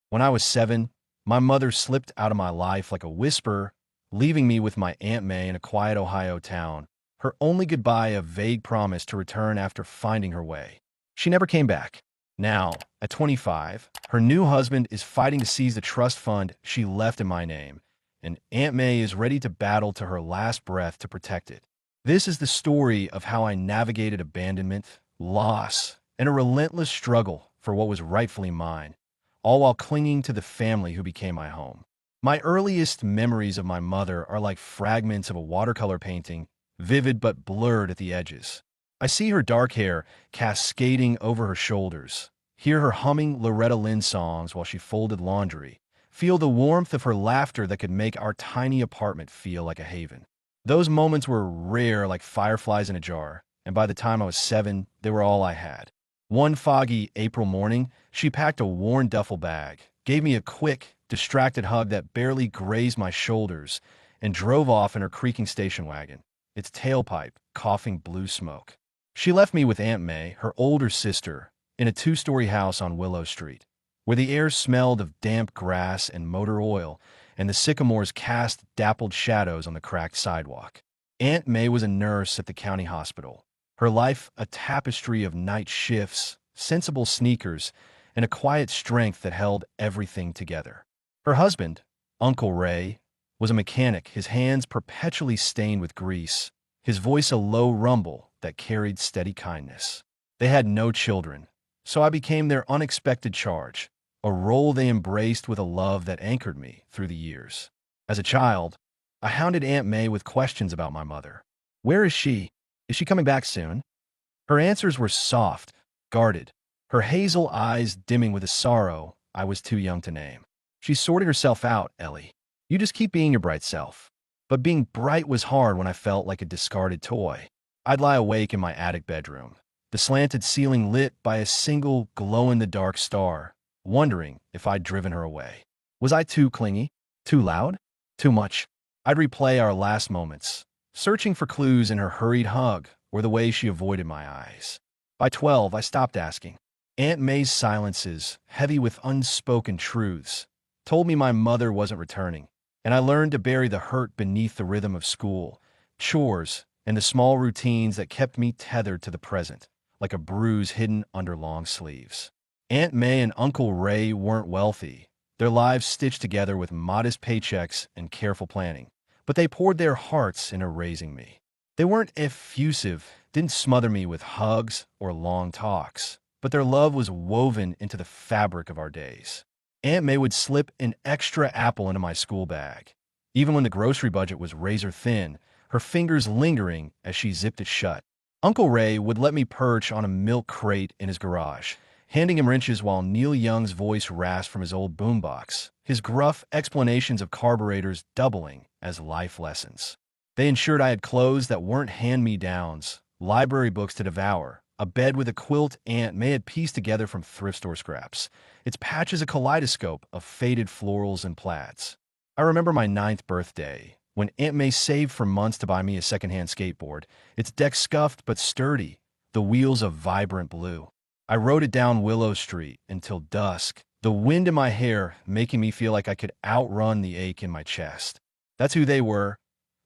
When I was 7, my mother slipped out of my life like a whisper, leaving me with my Aunt May in a quiet Ohio town, her only goodbye a vague promise to return after finding her way. She never came back. Now, at 25, her new husband is fighting to seize the trust fund she left in my name, and Aunt May is ready to battle to her last breath to protect it. This is the story of how I navigated abandonment, loss, and a relentless struggle for what was rightfully mine, all while clinging to the family who became my home. My earliest memories of my mother are like fragments of a watercolor painting, vivid but blurred at the edges. I see her dark hair cascading over her shoulders, hear her humming Loretta Lynn songs while she folded laundry, feel the warmth of her laughter that could make our tiny apartment feel like a haven. Those moments were rare like fireflies in a jar, and by the time I was 7, they were all I had. One foggy April morning, she packed a worn duffel bag, gave me a quick, distracted hug that barely grazed my shoulders, and drove off in her creaking station wagon, its tailpipe coughing blue smoke. She left me with Aunt May, her older sister, in a 2-story house on Willow Street, where the air smelled of damp grass and motor oil, and the sycamores cast dappled shadows on the cracked sidewalk. Aunt May was a nurse at the county hospital, her life a tapestry of night shifts, sensible sneakers, and a quiet strength that held everything together. Her husband, Uncle Ray, was a mechanic, his hands perpetually stained with grease, his voice a low rumble that carried steady kindness. They had no children, so I became their unexpected charge, a role they embraced with a love that anchored me through the years. As a child, I hounded Aunt May with questions about my mother. Where is she? Is she coming back soon? Her answers were soft, guarded, her hazel eyes dimming with a sorrow I was too young to name. She's sorting herself out, Ellie. You just keep being your bright self. But being bright was hard when I felt like a discarded toy. I'd lie awake in my attic bedroom, the slanted ceiling lit by a single glow-in-the-dark star, wondering if I'd driven her away. Was I too clingy? Too loud? Too much? I'd replay our last moments, searching for clues in her hurried hug or the way she avoided my eyes. By 12, I stopped asking. Aunt May's silences, heavy with unspoken truths, told me my mother wasn't returning, and I learned to bury the hurt beneath the rhythm of school, chores, and the small routines that kept me tethered to the present, like a bruise hidden under long sleeves. Aunt May and Uncle Ray weren't wealthy, their lives stitched together with modest paychecks and careful planning, but they poured their hearts into raising me. They weren't effusive, didn't smother me with hugs or long talks, but their love was woven into the fabric of our days. Aunt May would slip an extra apple into my school bag, even when the grocery budget was razor thin, her fingers lingering as she zipped it shut. Uncle Ray would let me perch on a milk crate in his garage, handing him wrenches while Neil Young's voice rasped from his old boombox, his gruff explanations of carburetors doubling as life lessons. They ensured I had clothes that weren't hand-me-downs, library books to devour, a bed with a quilt Aunt May had pieced together from thrift store scraps, its patches a kaleidoscope of faded florals and plaids. I remember my 9th birthday, when Aunt May saved for months to buy me a secondhand skateboard, its deck scuffed but sturdy, the wheels of vibrant blue. I rode it down Willow Street until dusk, the wind in my hair making me feel like I could outrun the ache in my chest. That's who they were,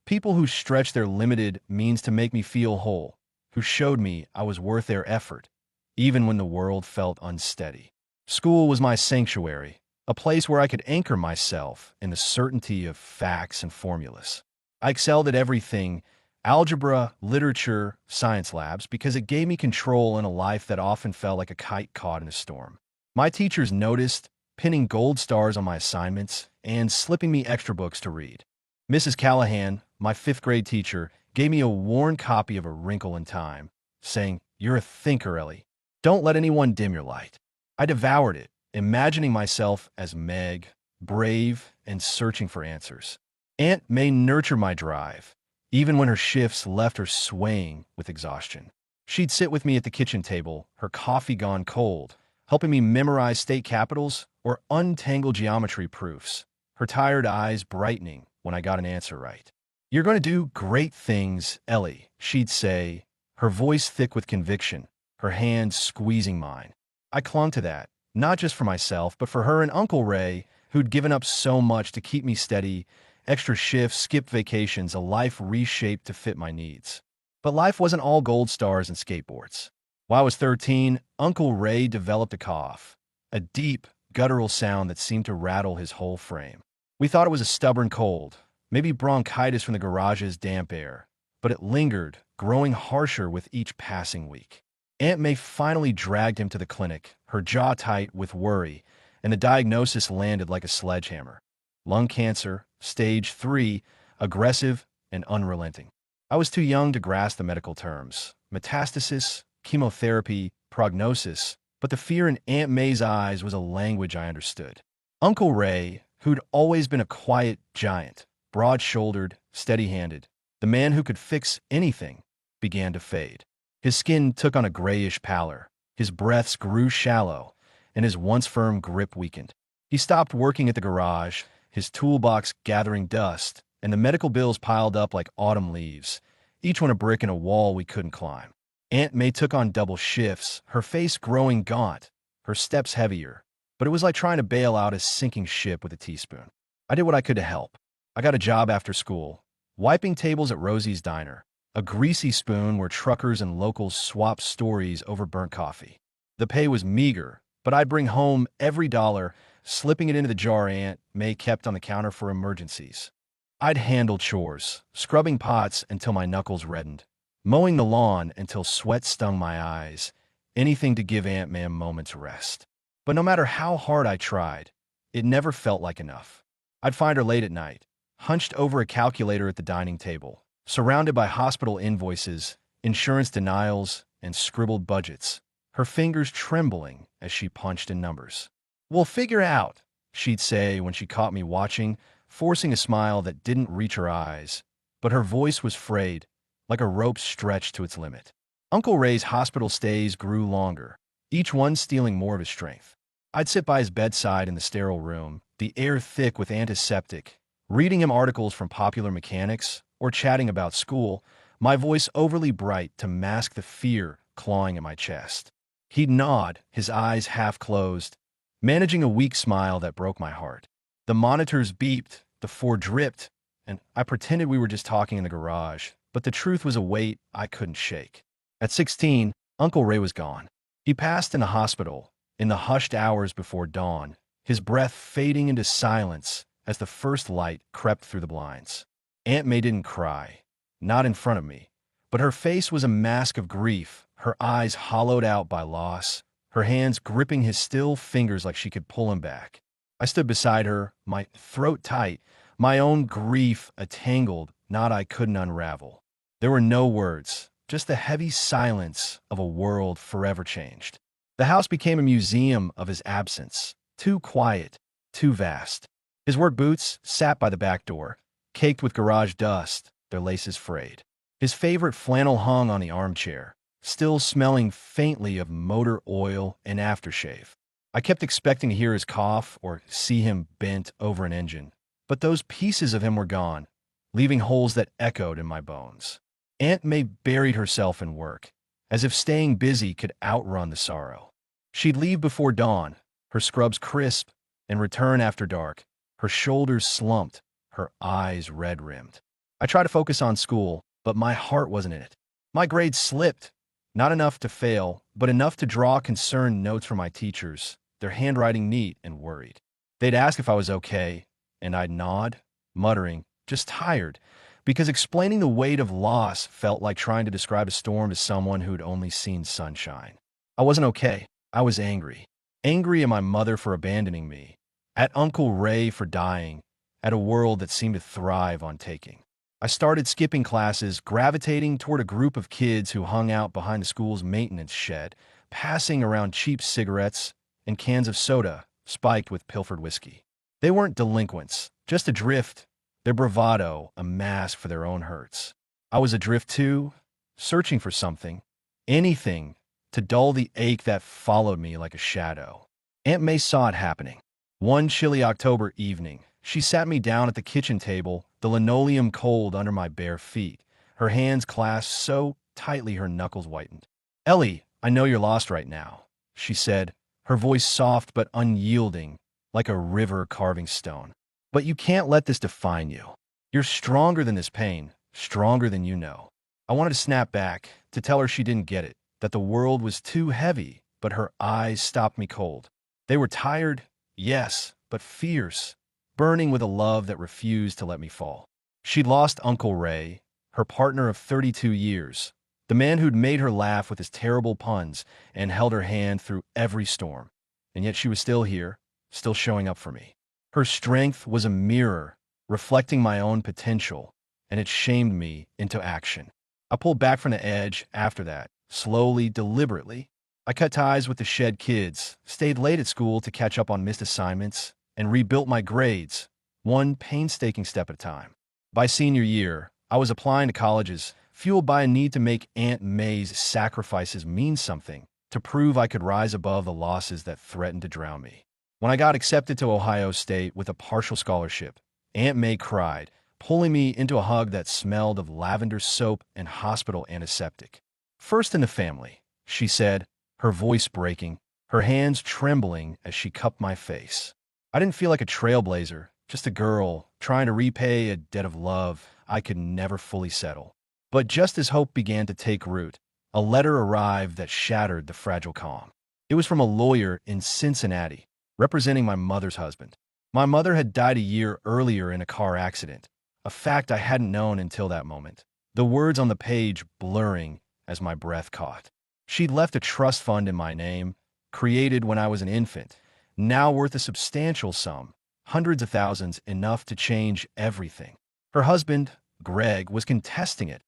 people who stretched their limited means to make me feel whole, who showed me I was worth their effort, even when the world felt unsteady. School was my sanctuary, a place where I could anchor myself in the certainty of facts and formulas. I excelled at everything, algebra, literature, science labs, because it gave me control in a life that often felt like a kite caught in a storm. My teachers noticed, pinning gold stars on my assignments and slipping me extra books to read. Mrs. Callahan, my 5th grade teacher, gave me a worn copy of A Wrinkle in Time, saying, "You're a thinker, Ellie. Don't let anyone dim your light." I devoured it, imagining myself as Meg, brave and searching for answers. Aunt May nurtured my drive, even when her shifts left her swaying with exhaustion. She'd sit with me at the kitchen table, her coffee gone cold, helping me memorize state capitals or untangle geometry proofs, her tired eyes brightening when I got an answer right. "You're going to do great things, Ellie," she'd say, her voice thick with conviction, her hand squeezing mine. I clung to that, not just for myself, but for her and Uncle Ray, who'd given up so much to keep me steady, extra shifts, skipped vacations, a life reshaped to fit my needs. But life wasn't all gold stars and skateboards. While I was 13, Uncle Ray developed a cough, a deep, guttural sound that seemed to rattle his whole frame. We thought it was a stubborn cold, maybe bronchitis from the garage's damp air, but it lingered, growing harsher with each passing week. Aunt May finally dragged him to the clinic, her jaw tight with worry, and the diagnosis landed like a sledgehammer. Lung cancer, stage 3, aggressive and unrelenting. I was too young to grasp the medical terms. Metastasis, chemotherapy, prognosis, but the fear in Aunt May's eyes was a language I understood. Uncle Ray, who'd always been a quiet giant, broad-shouldered, steady-handed, the man who could fix anything, began to fade. His skin took on a grayish pallor, his breaths grew shallow, and his once firm grip weakened. He stopped working at the garage, his toolbox gathering dust, and the medical bills piled up like autumn leaves, each one a brick in a wall we couldn't climb. Aunt May took on double shifts, her face growing gaunt, her steps heavier, but it was like trying to bail out a sinking ship with a teaspoon. I did what I could to help. I got a job after school, wiping tables at Rosie's Diner, a greasy spoon where truckers and locals swapped stories over burnt coffee. The pay was meager, but I'd bring home every dollar, slipping it into the jar Aunt May kept on the counter for emergencies. I'd handle chores, scrubbing pots until my knuckles reddened, mowing the lawn until sweat stung my eyes, anything to give Aunt May a moment's rest. But no matter how hard I tried, it never felt like enough. I'd find her late at night, hunched over a calculator at the dining table, surrounded by hospital invoices, insurance denials, and scribbled budgets, her fingers trembling as she punched in numbers. "We'll figure out," she'd say when she caught me watching, forcing a smile that didn't reach her eyes, but her voice was frayed, like a rope stretched to its limit. Uncle Ray's hospital stays grew longer, each one stealing more of his strength. I'd sit by his bedside in the sterile room, the air thick with antiseptic, reading him articles from Popular Mechanics or chatting about school, my voice overly bright to mask the fear clawing at my chest. He'd nod, his eyes half closed, managing a weak smile that broke my heart. The monitors beeped, the floor dripped, and I pretended we were just talking in the garage, but the truth was a weight I couldn't shake. At 16, Uncle Ray was gone. He passed in a hospital, in the hushed hours before dawn, his breath fading into silence as the first light crept through the blinds. Aunt May didn't cry, not in front of me, but her face was a mask of grief, her eyes hollowed out by loss, her hands gripping his still fingers like she could pull him back. I stood beside her, my throat tight, my own grief a tangled knot I couldn't unravel. There were no words, just the heavy silence of a world forever changed. The house became a museum of his absence, too quiet, too vast. His work boots sat by the back door, caked with garage dust, their laces frayed. His favorite flannel hung on the armchair, still smelling faintly of motor oil and aftershave. I kept expecting to hear his cough or see him bent over an engine, but those pieces of him were gone, leaving holes that echoed in my bones. Aunt May buried herself in work, as if staying busy could outrun the sorrow. She'd leave before dawn, her scrubs crisp, and return after dark, her shoulders slumped, her eyes red-rimmed. I tried to focus on school, but my heart wasn't in it. My grades slipped, not enough to fail, but enough to draw concerned notes from my teachers, their handwriting neat and worried. They'd ask if I was okay, and I'd nod, muttering, just tired, because explaining the weight of loss felt like trying to describe a storm to someone who'd only seen sunshine. I wasn't okay. I was angry. Angry at my mother for abandoning me, at Uncle Ray for dying, at a world that seemed to thrive on taking. I started skipping classes, gravitating toward a group of kids who hung out behind the school's maintenance shed, passing around cheap cigarettes and cans of soda spiked with pilfered whiskey. They weren't delinquents, just adrift, their bravado a mask for their own hurts. I was adrift too, searching for something, anything, to dull the ache that followed me like a shadow. Aunt May saw it happening. One chilly October evening, she sat me down at the kitchen table, the linoleum cold under my bare feet, her hands clasped so tightly her knuckles whitened. "Ellie, I know you're lost right now," she said, her voice soft but unyielding, like a river carving stone. But you can't let this define you. You're stronger than this pain, stronger than you know. I wanted to snap back, to tell her she didn't get it, that the world was too heavy, but her eyes stopped me cold. They were tired, yes, but fierce, burning with a love that refused to let me fall. She'd lost Uncle Ray, her partner of 32 years, the man who'd made her laugh with his terrible puns and held her hand through every storm. And yet she was still here, still showing up for me. Her strength was a mirror, reflecting my own potential, and it shamed me into action. I pulled back from the edge after that, slowly, deliberately. I cut ties with the shed kids, stayed late at school to catch up on missed assignments, and rebuilt my grades, one painstaking step at a time. By senior year, I was applying to colleges, fueled by a need to make Aunt May's sacrifices mean something, to prove I could rise above the losses that threatened to drown me. When I got accepted to Ohio State with a partial scholarship, Aunt May cried, pulling me into a hug that smelled of lavender soap and hospital antiseptic. "First in the family," she said, her voice breaking, her hands trembling as she cupped my face. I didn't feel like a trailblazer, just a girl trying to repay a debt of love I could never fully settle. But just as hope began to take root, a letter arrived that shattered the fragile calm. It was from a lawyer in Cincinnati, representing my mother's husband. My mother had died a year earlier in a car accident, a fact I hadn't known until that moment, the words on the page blurring as my breath caught. She'd left a trust fund in my name, created when I was an infant, now worth a substantial sum, hundreds of thousands, enough to change everything. Her husband, Greg, was contesting it,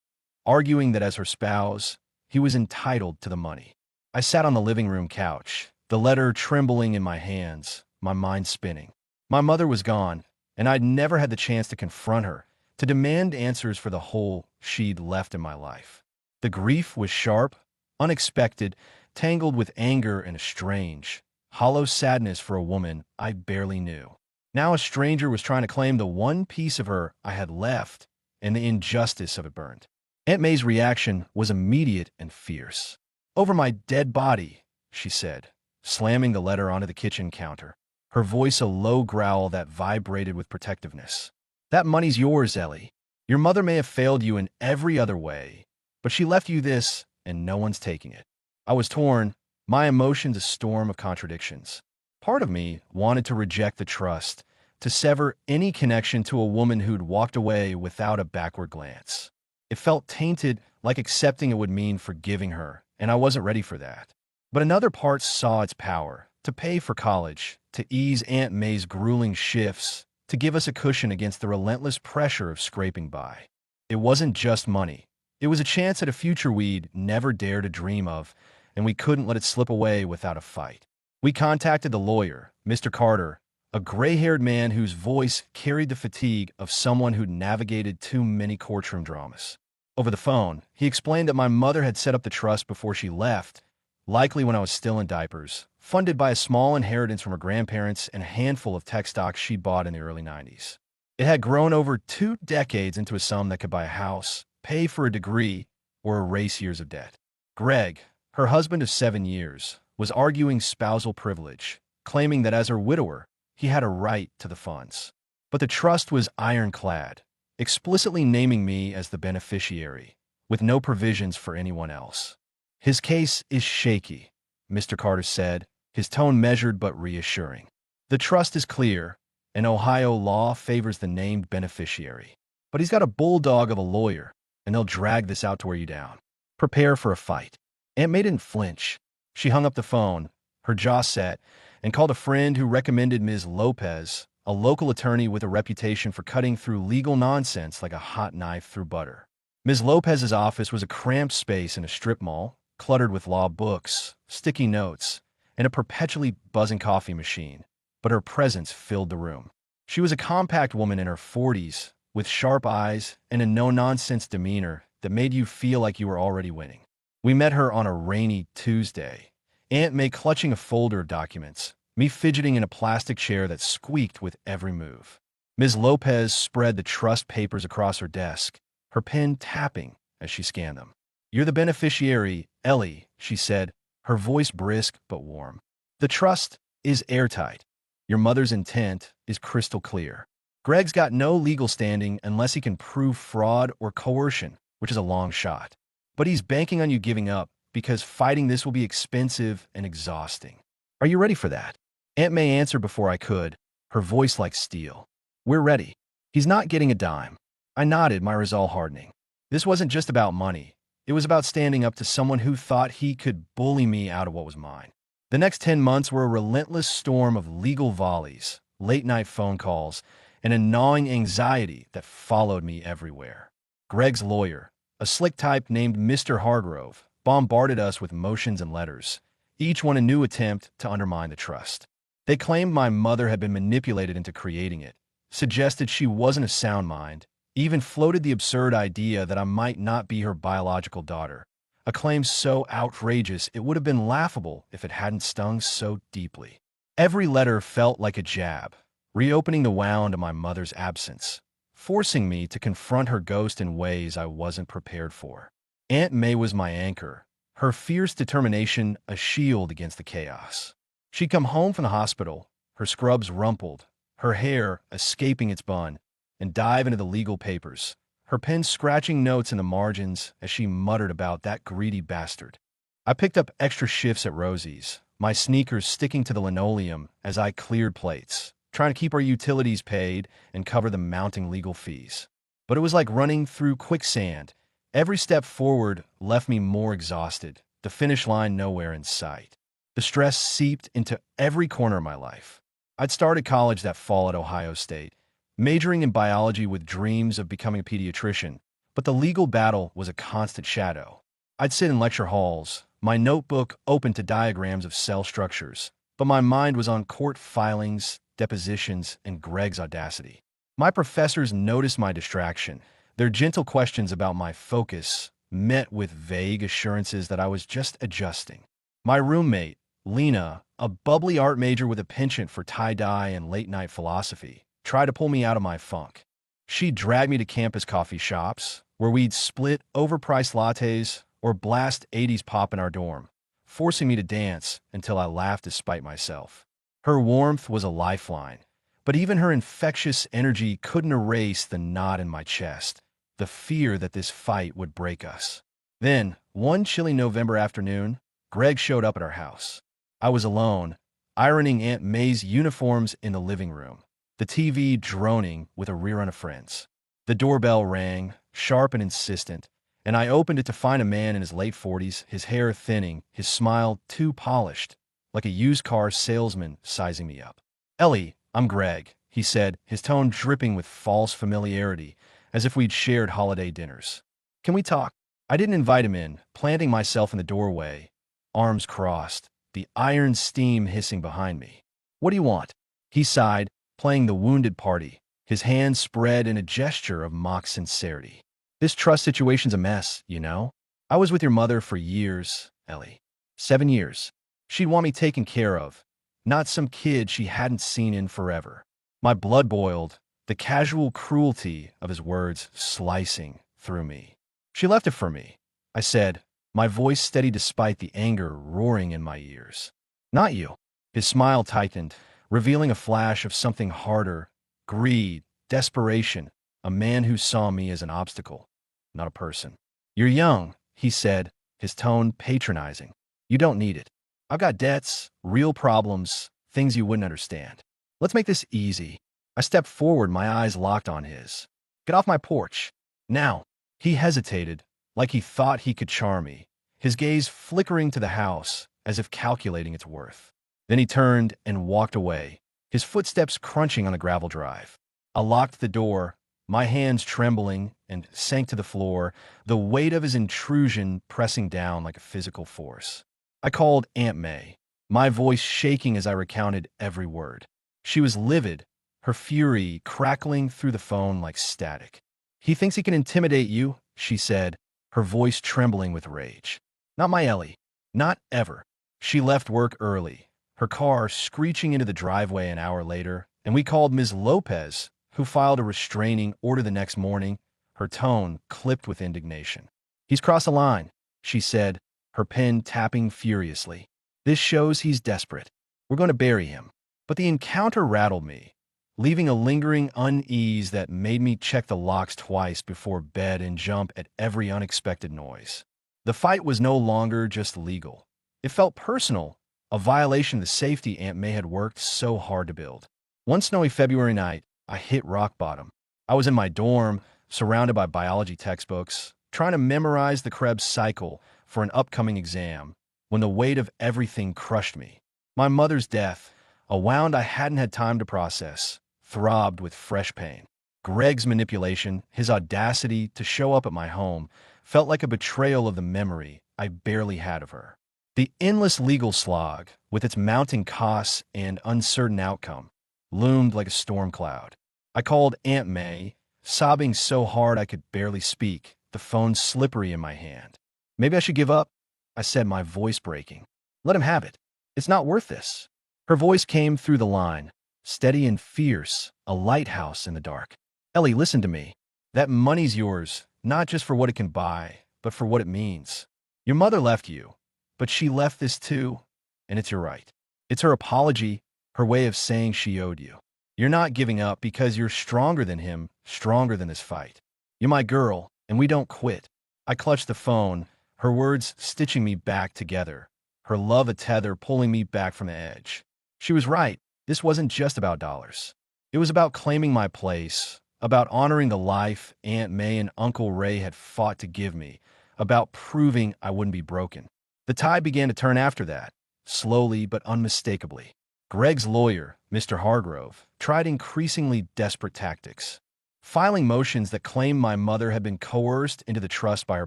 arguing that as her spouse, he was entitled to the money. I sat on the living room couch, the letter trembling in my hands, my mind spinning. My mother was gone, and I'd never had the chance to confront her, to demand answers for the hole she'd left in my life. The grief was sharp, unexpected, tangled with anger and a strange, hollow sadness for a woman I barely knew. Now a stranger was trying to claim the one piece of her I had left, and the injustice of it burned. Aunt May's reaction was immediate and fierce. "Over my dead body," she said, slamming the letter onto the kitchen counter, her voice a low growl that vibrated with protectiveness. "That money's yours, Ellie. Your mother may have failed you in every other way, but she left you this, and no one's taking it." I was torn, my emotions a storm of contradictions. Part of me wanted to reject the trust, to sever any connection to a woman who'd walked away without a backward glance. It felt tainted, like accepting it would mean forgiving her, and I wasn't ready for that. But another part saw its power, to pay for college, to ease Aunt May's grueling shifts, to give us a cushion against the relentless pressure of scraping by. It wasn't just money. It was a chance at a future we'd never dare to dream of, and we couldn't let it slip away without a fight. We contacted the lawyer, Mr. Carter, a gray-haired man whose voice carried the fatigue of someone who'd navigated too many courtroom dramas. Over the phone, he explained that my mother had set up the trust before she left, likely when I was still in diapers, funded by a small inheritance from her grandparents and a handful of tech stocks she'd bought in the early 90s. It had grown over 2 decades into a sum that could buy a house, pay for a degree, or erase years of debt. Greg, her husband of 7 years, was arguing spousal privilege, claiming that as her widower, he had a right to the funds. But the trust was ironclad, explicitly naming me as the beneficiary, with no provisions for anyone else. "His case is shaky," Mr. Carter said, his tone measured but reassuring. "The trust is clear, and Ohio law favors the named beneficiary. But he's got a bulldog of a lawyer, and they'll drag this out to wear you down. Prepare for a fight." Aunt May didn't flinch. She hung up the phone, her jaw set, and called a friend who recommended Ms. Lopez, a local attorney with a reputation for cutting through legal nonsense like a hot knife through butter. Ms. Lopez's office was a cramped space in a strip mall, cluttered with law books, sticky notes, and a perpetually buzzing coffee machine, but her presence filled the room. She was a compact woman in her 40s, with sharp eyes and a no-nonsense demeanor that made you feel like you were already winning. We met her on a rainy Tuesday, Aunt May clutching a folder of documents, me fidgeting in a plastic chair that squeaked with every move. Ms. Lopez spread the trust papers across her desk, her pen tapping as she scanned them. "You're the beneficiary, Ellie," she said, her voice brisk but warm. The trust is airtight. Your mother's intent is crystal clear. Greg's got no legal standing unless he can prove fraud or coercion, which is a long shot. But he's banking on you giving up because fighting this will be expensive and exhausting. Are you ready for that? Aunt May answered before I could, her voice like steel. We're ready. He's not getting a dime. I nodded, my resolve hardening. This wasn't just about money. It was about standing up to someone who thought he could bully me out of what was mine. The next 10 months were a relentless storm of legal volleys, late-night phone calls, and a gnawing anxiety that followed me everywhere. Greg's lawyer, a slick type named Mr. Hargrove, bombarded us with motions and letters, each one a new attempt to undermine the trust. They claimed my mother had been manipulated into creating it, suggested she wasn't of sound mind, even floated the absurd idea that I might not be her biological daughter, a claim so outrageous it would have been laughable if it hadn't stung so deeply. Every letter felt like a jab, reopening the wound of my mother's absence, forcing me to confront her ghost in ways I wasn't prepared for. Aunt May was my anchor, her fierce determination a shield against the chaos. She'd come home from the hospital, her scrubs rumpled, her hair escaping its bun, and dive into the legal papers, her pen scratching notes in the margins as she muttered about that greedy bastard. I picked up extra shifts at Rosie's, my sneakers sticking to the linoleum as I cleared plates, trying to keep our utilities paid and cover the mounting legal fees. But it was like running through quicksand. Every step forward left me more exhausted, the finish line nowhere in sight. The stress seeped into every corner of my life. I'd started college that fall at Ohio State, majoring in biology with dreams of becoming a pediatrician, but the legal battle was a constant shadow. I'd sit in lecture halls, my notebook open to diagrams of cell structures, but my mind was on court filings, depositions, and Greg's audacity. My professors noticed my distraction, their gentle questions about my focus met with vague assurances that I was just adjusting. My roommate, Lena, a bubbly art major with a penchant for tie-dye and late-night philosophy, tried to pull me out of my funk. She'd drag me to campus coffee shops, where we'd split overpriced lattes or blast 80s pop in our dorm, forcing me to dance until I laughed despite myself. Her warmth was a lifeline, but even her infectious energy couldn't erase the knot in my chest, the fear that this fight would break us. Then, one chilly November afternoon, Greg showed up at our house. I was alone, ironing Aunt May's uniforms in the living room, the TV droning with a rerun of Friends. The doorbell rang, sharp and insistent, and I opened it to find a man in his late 40s, his hair thinning, his smile too polished, like a used car salesman sizing me up. "Ellie, I'm Greg," he said, his tone dripping with false familiarity, as if we'd shared holiday dinners. "Can we talk?" I didn't invite him in, planting myself in the doorway, arms crossed, the iron steam hissing behind me. "What do you want?" He sighed, playing the wounded party, his hands spread in a gesture of mock sincerity. "This trust situation's a mess, you know? I was with your mother for years, Ellie. 7 years. She'd want me taken care of, not some kid she hadn't seen in forever." My blood boiled, the casual cruelty of his words slicing through me. "She left it for me," I said, my voice steady despite the anger roaring in my ears. "Not you." His smile tightened, revealing a flash of something harder, greed, desperation, a man who saw me as an obstacle, not a person. "You're young," he said, his tone patronizing. "You don't need it. I've got debts, real problems, things you wouldn't understand. Let's make this easy." I stepped forward, my eyes locked on his. "Get off my porch. Now." He hesitated, like he thought he could charm me, his gaze flickering to the house as if calculating its worth. Then he turned and walked away, his footsteps crunching on the gravel drive. I locked the door, my hands trembling, and sank to the floor, the weight of his intrusion pressing down like a physical force. I called Aunt May, my voice shaking as I recounted every word. She was livid, her fury crackling through the phone like static. "He thinks he can intimidate you," she said, her voice trembling with rage. "Not my Ellie. Not ever." She left work early, her car screeching into the driveway an hour later, and we called Ms. Lopez, who filed a restraining order the next morning, her tone clipped with indignation. "He's crossed the line," she said, her pen tapping furiously. "This shows he's desperate." We're going to bury him. But the encounter rattled me, leaving a lingering unease that made me check the locks twice before bed and jump at every unexpected noise. The fight was no longer just legal. It felt personal, a violation of the safety Aunt May had worked so hard to build. One snowy February night, I hit rock bottom. I was in my dorm, surrounded by biology textbooks, trying to memorize the Krebs cycle for an upcoming exam, when the weight of everything crushed me. My mother's death, a wound I hadn't had time to process, throbbed with fresh pain. Greg's manipulation, his audacity to show up at my home, felt like a betrayal of the memory I barely had of her. The endless legal slog, with its mounting costs and uncertain outcome, loomed like a storm cloud. I called Aunt May, sobbing so hard I could barely speak, the phone slippery in my hand. "Maybe I should give up," I said, my voice breaking. "Let him have it. It's not worth this." Her voice came through the line, steady and fierce, a lighthouse in the dark. "Ellie, listen to me. That money's yours, not just for what it can buy, but for what it means. Your mother left you, but she left this too, and it's your right. It's her apology, her way of saying she owed you. You're not giving up because you're stronger than him, stronger than this fight. You're my girl, and we don't quit." I clutched the phone, her words stitching me back together, her love a tether pulling me back from the edge. She was right. This wasn't just about dollars. It was about claiming my place, about honoring the life Aunt May and Uncle Ray had fought to give me, about proving I wouldn't be broken. The tide began to turn after that, slowly but unmistakably. Greg's lawyer, Mr. Hargrove, tried increasingly desperate tactics, filing motions that claimed my mother had been coerced into the trust by her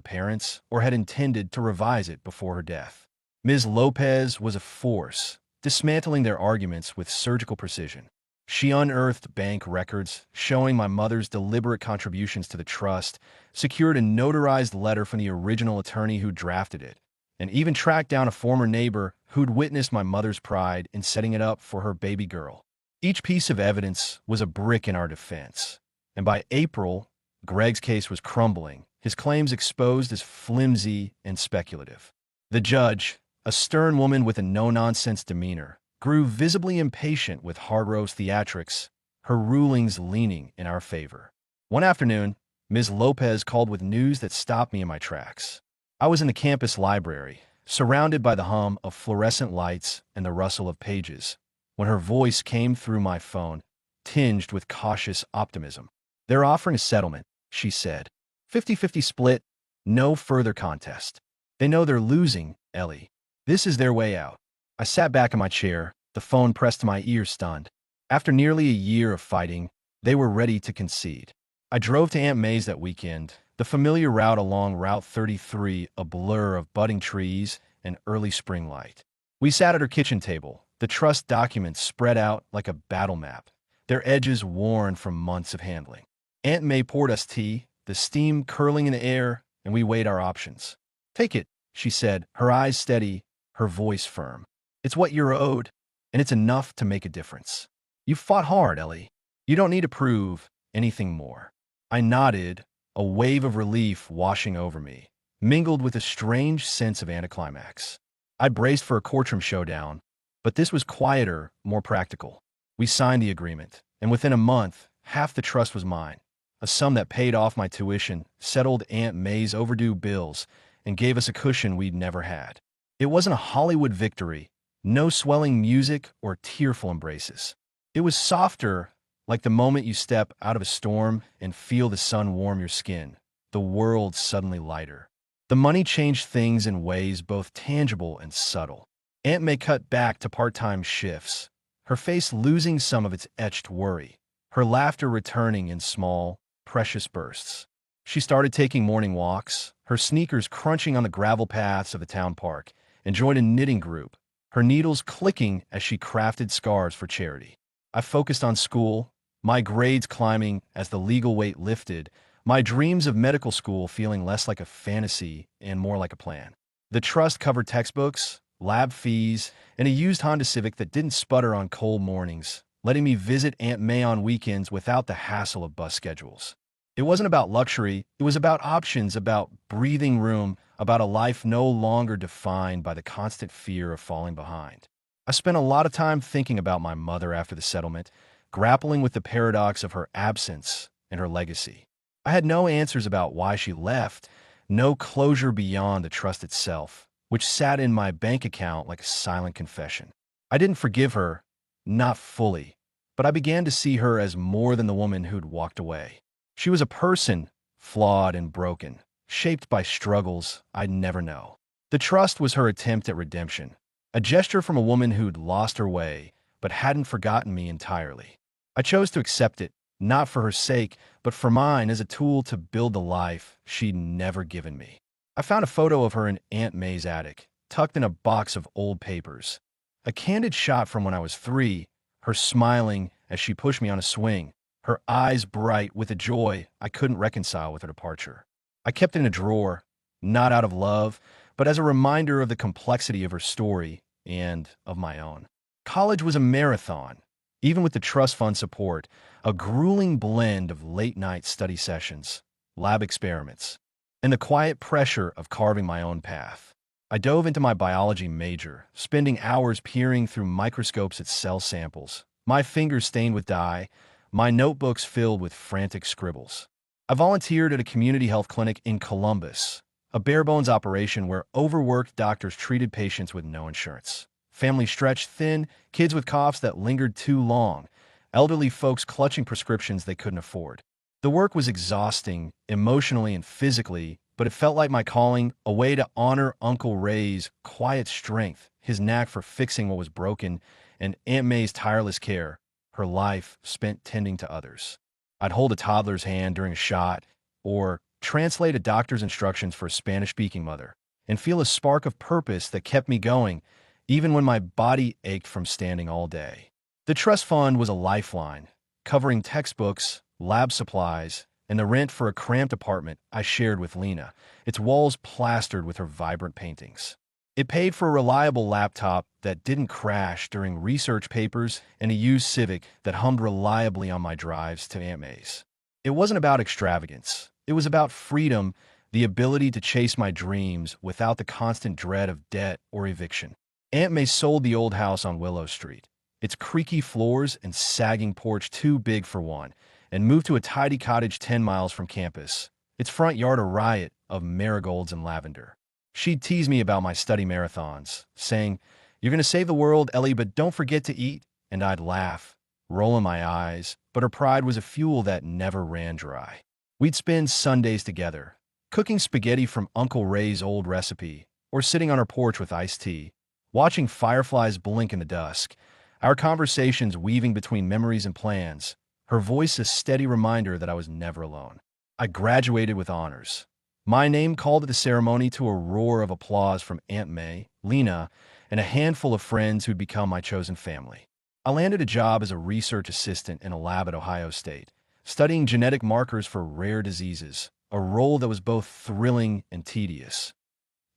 parents or had intended to revise it before her death. Ms. Lopez was a force, dismantling their arguments with surgical precision. She unearthed bank records showing my mother's deliberate contributions to the trust, secured a notarized letter from the original attorney who drafted it, and even tracked down a former neighbor who'd witnessed my mother's pride in setting it up for her baby girl. Each piece of evidence was a brick in our defense, and by April, Greg's case was crumbling, his claims exposed as flimsy and speculative. The judge, a stern woman with a no-nonsense demeanor, grew visibly impatient with Hargrove's theatrics, her rulings leaning in our favor. One afternoon, Ms. Lopez called with news that stopped me in my tracks. I was in the campus library, surrounded by the hum of fluorescent lights and the rustle of pages, when her voice came through my phone, tinged with cautious optimism. "They're offering a settlement," she said. 50-50 split, no further contest. They know they're losing, Ellie. This is their way out." I sat back in my chair, the phone pressed to my ear, stunned. After nearly a year of fighting, they were ready to concede. I drove to Aunt May's that weekend, the familiar route along Route 33 a blur of budding trees and early spring light. We sat at her kitchen table, the trust documents spread out like a battle map, their edges worn from months of handling. Aunt May poured us tea, the steam curling in the air, and we weighed our options. "Take it," she said, her eyes steady, her voice firm. "It's what you're owed, and it's enough to make a difference. You've fought hard, Ellie. You don't need to prove anything more." I nodded, a wave of relief washing over me, mingled with a strange sense of anticlimax. I braced for a courtroom showdown, but this was quieter, more practical. We signed the agreement, and within a month, half the trust was mine, a sum that paid off my tuition, settled Aunt May's overdue bills, and gave us a cushion we'd never had. It wasn't a Hollywood victory, no swelling music or tearful embraces. It was softer, like the moment you step out of a storm and feel the sun warm your skin, the world suddenly lighter. The money changed things in ways both tangible and subtle. Aunt May cut back to part-time shifts, her face losing some of its etched worry, her laughter returning in small, precious bursts. She started taking morning walks, her sneakers crunching on the gravel paths of the town park, and joined a knitting group, her needles clicking as she crafted scarves for charity. I focused on school, my grades climbing as the legal weight lifted, my dreams of medical school feeling less like a fantasy and more like a plan. The trust covered textbooks, lab fees, and a used Honda Civic that didn't sputter on cold mornings, letting me visit Aunt May on weekends without the hassle of bus schedules. It wasn't about luxury, it was about options, about breathing room, about a life no longer defined by the constant fear of falling behind. I spent a lot of time thinking about my mother after the settlement, grappling with the paradox of her absence and her legacy. I had no answers about why she left, no closure beyond the trust itself, which sat in my bank account like a silent confession. I didn't forgive her, not fully, but I began to see her as more than the woman who'd walked away. She was a person, flawed and broken, shaped by struggles I'd never know. The trust was her attempt at redemption, a gesture from a woman who'd lost her way, but hadn't forgotten me entirely. I chose to accept it, not for her sake, but for mine as a tool to build the life she'd never given me. I found a photo of her in Aunt May's attic, tucked in a box of old papers. A candid shot from when I was 3, her smiling as she pushed me on a swing, her eyes bright with a joy I couldn't reconcile with her departure. I kept it in a drawer, not out of love, but as a reminder of the complexity of her story and of my own. College was a marathon, even with the trust fund support, a grueling blend of late-night study sessions, lab experiments, and the quiet pressure of carving my own path. I dove into my biology major, spending hours peering through microscopes at cell samples, my fingers stained with dye, my notebooks filled with frantic scribbles. I volunteered at a community health clinic in Columbus, a bare-bones operation where overworked doctors treated patients with no insurance. Families stretched thin, kids with coughs that lingered too long, elderly folks clutching prescriptions they couldn't afford. The work was exhausting, emotionally and physically, but it felt like my calling, a way to honor Uncle Ray's quiet strength, his knack for fixing what was broken, and Aunt May's tireless care, her life spent tending to others. I'd hold a toddler's hand during a shot, or translate a doctor's instructions for a Spanish-speaking mother, and feel a spark of purpose that kept me going, even when my body ached from standing all day. The trust fund was a lifeline, covering textbooks, lab supplies, and the rent for a cramped apartment I shared with Lena, its walls plastered with her vibrant paintings. It paid for a reliable laptop that didn't crash during research papers and a used Civic that hummed reliably on my drives to Aunt May's. It wasn't about extravagance. It was about freedom, the ability to chase my dreams without the constant dread of debt or eviction. Aunt May sold the old house on Willow Street, its creaky floors and sagging porch too big for one, and moved to a tidy cottage 10 miles from campus, its front yard a riot of marigolds and lavender. She'd tease me about my study marathons, saying, "You're going to save the world, Ellie, but don't forget to eat." And I'd laugh, rolling my eyes, but her pride was a fuel that never ran dry. We'd spend Sundays together, cooking spaghetti from Uncle Ray's old recipe, or sitting on her porch with iced tea, watching fireflies blink in the dusk, our conversations weaving between memories and plans, her voice a steady reminder that I was never alone. I graduated with honors. My name called at the ceremony to a roar of applause from Aunt May, Lena, and a handful of friends who'd become my chosen family. I landed a job as a research assistant in a lab at Ohio State, studying genetic markers for rare diseases, a role that was both thrilling and tedious.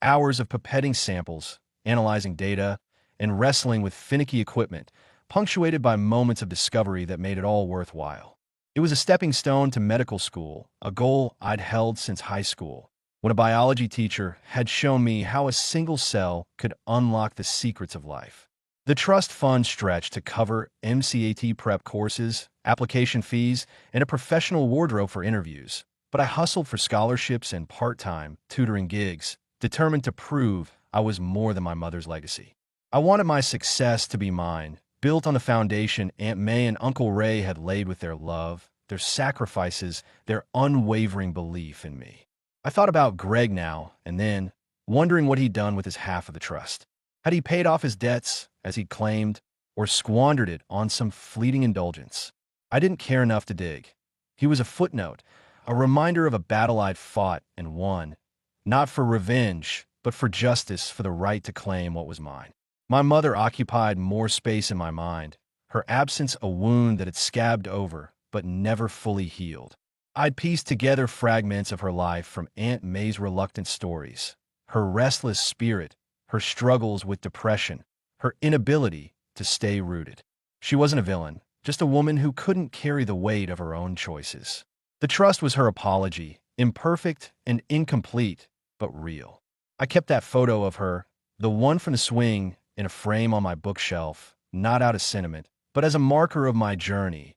Hours of pipetting samples, analyzing data, and wrestling with finicky equipment, punctuated by moments of discovery that made it all worthwhile. It was a stepping stone to medical school, a goal I'd held since high school, when a biology teacher had shown me how a single cell could unlock the secrets of life. The trust fund stretched to cover MCAT prep courses, application fees, and a professional wardrobe for interviews, but I hustled for scholarships and part-time tutoring gigs, determined to prove I was more than my mother's legacy. I wanted my success to be mine, built on the foundation Aunt May and Uncle Ray had laid with their love, their sacrifices, their unwavering belief in me. I thought about Greg now and then, wondering what he'd done with his half of the trust. Had he paid off his debts, as he'd claimed, or squandered it on some fleeting indulgence? I didn't care enough to dig. He was a footnote, a reminder of a battle I'd fought and won, not for revenge, but for justice, for the right to claim what was mine. My mother occupied more space in my mind, her absence a wound that had scabbed over but never fully healed. I'd pieced together fragments of her life from Aunt May's reluctant stories, her restless spirit, her struggles with depression, her inability to stay rooted. She wasn't a villain, just a woman who couldn't carry the weight of her own choices. The trust was her apology, imperfect and incomplete, but real. I kept that photo of her, the one from the swing, in a frame on my bookshelf, not out of sentiment, but as a marker of my journey,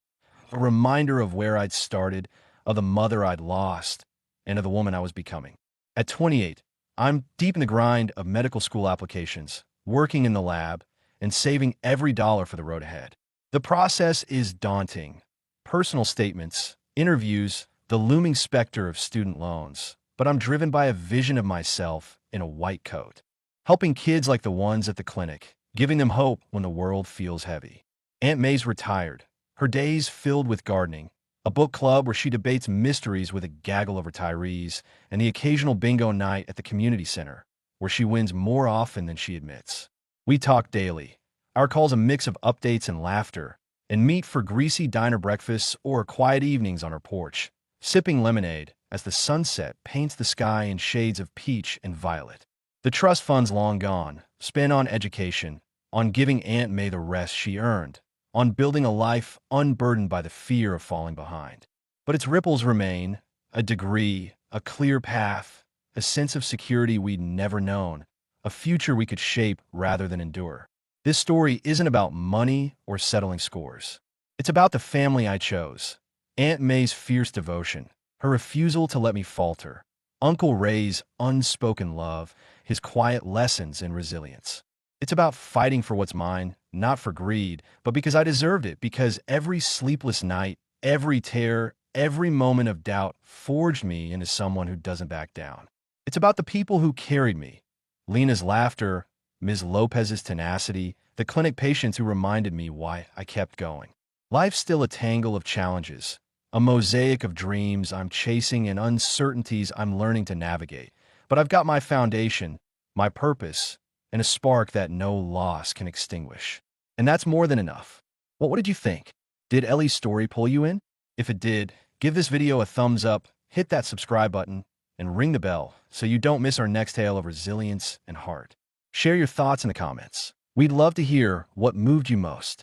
a reminder of where I'd started, of the mother I'd lost, and of the woman I was becoming. At 28, I'm deep in the grind of medical school applications, working in the lab, and saving every dollar for the road ahead. The process is daunting. Personal statements, interviews, the looming specter of student loans, but I'm driven by a vision of myself in a white coat, helping kids like the ones at the clinic, giving them hope when the world feels heavy. Aunt May's retired, her days filled with gardening, a book club where she debates mysteries with a gaggle of retirees, and the occasional bingo night at the community center, where she wins more often than she admits. We talk daily. Our calls a mix of updates and laughter, and meet for greasy diner breakfasts or quiet evenings on her porch, sipping lemonade as the sunset paints the sky in shades of peach and violet. The trust fund's long gone, spent on education, on giving Aunt May the rest she earned, on building a life unburdened by the fear of falling behind. But its ripples remain, a degree, a clear path, a sense of security we'd never known, a future we could shape rather than endure. This story isn't about money or settling scores. It's about the family I chose, Aunt May's fierce devotion, her refusal to let me falter, Uncle Ray's unspoken love, his quiet lessons in resilience. It's about fighting for what's mine, not for greed, but because I deserved it, because every sleepless night, every tear, every moment of doubt forged me into someone who doesn't back down. It's about the people who carried me, Lena's laughter, Ms. Lopez's tenacity, the clinic patients who reminded me why I kept going. Life's still a tangle of challenges, a mosaic of dreams I'm chasing and uncertainties I'm learning to navigate. But I've got my foundation, my purpose, and a spark that no loss can extinguish. And that's more than enough. Well, what did you think? Did Ellie's story pull you in? If it did, give this video a thumbs up, hit that subscribe button, and ring the bell so you don't miss our next tale of resilience and heart. Share your thoughts in the comments. We'd love to hear what moved you most.